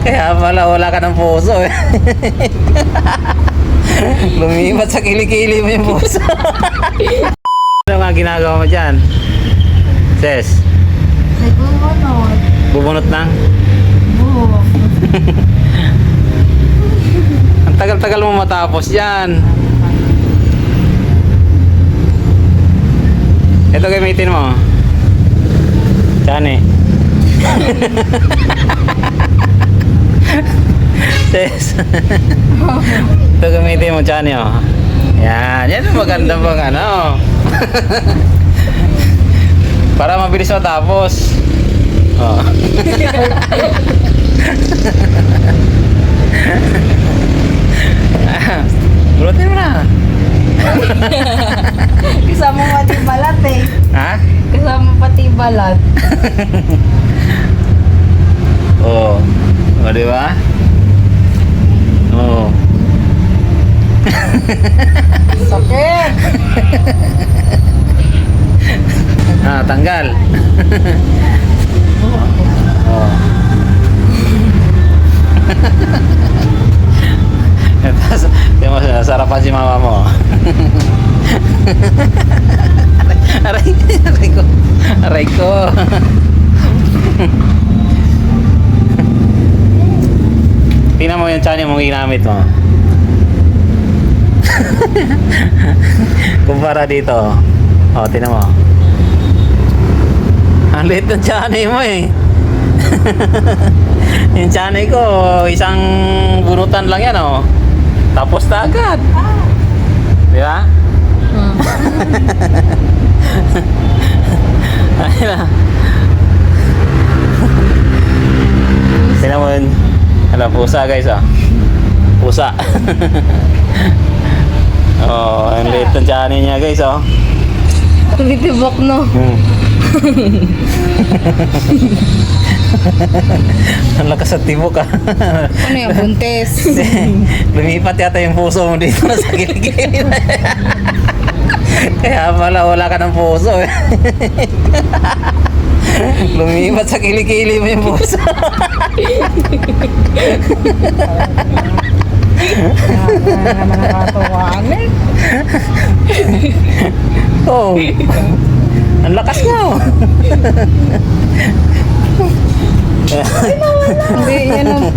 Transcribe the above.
Kaya pala wala ka ng puso eh. Lumipat sa kilikili mo yung puso. Ano nga ginagawa mo dyan? Ses, Nagbubunot. bubunot na? Buhok. Ang tagal-tagal mo matapos yan. Ito gamitin mo. Chani. Ses. Ito gamitin mo, Chani, oh. Yan. Yan ang maganda pang ano. Para mabilis matapos. Oh. Bulutin mo na. Kasama pati balat eh. Ha? Kasama pati balat. Oo. O, di ba? Oo. Sakit. Ah, tanggal. Oo. Tapos, sarapan si mama mo. Aray, aray ko. Aray ko. Tingnan mo yung channel mong ginamit mo. Kumpara dito. O, tingnan mo. Ang liit ng channel mo eh. Yung channel ko, isang bunutan lang yan oh. Tapos na agad. Di ba? Ayun na. Tingnan mo yun. Alam, pusa guys oh. Pusa. Oh, ang liit ng channel niya guys oh. Tumitibok no. Ang lakas at tibok ah. Ano yung buntes? Lumipat yata yung puso mo dito sa gilid-gilid. Kaya pala wala ka ng puso eh. Lumipat sa kilikili mo yung puso. Nakakatuwaan eh. Oh. Ang lakas nga oh. Hindi, yan ang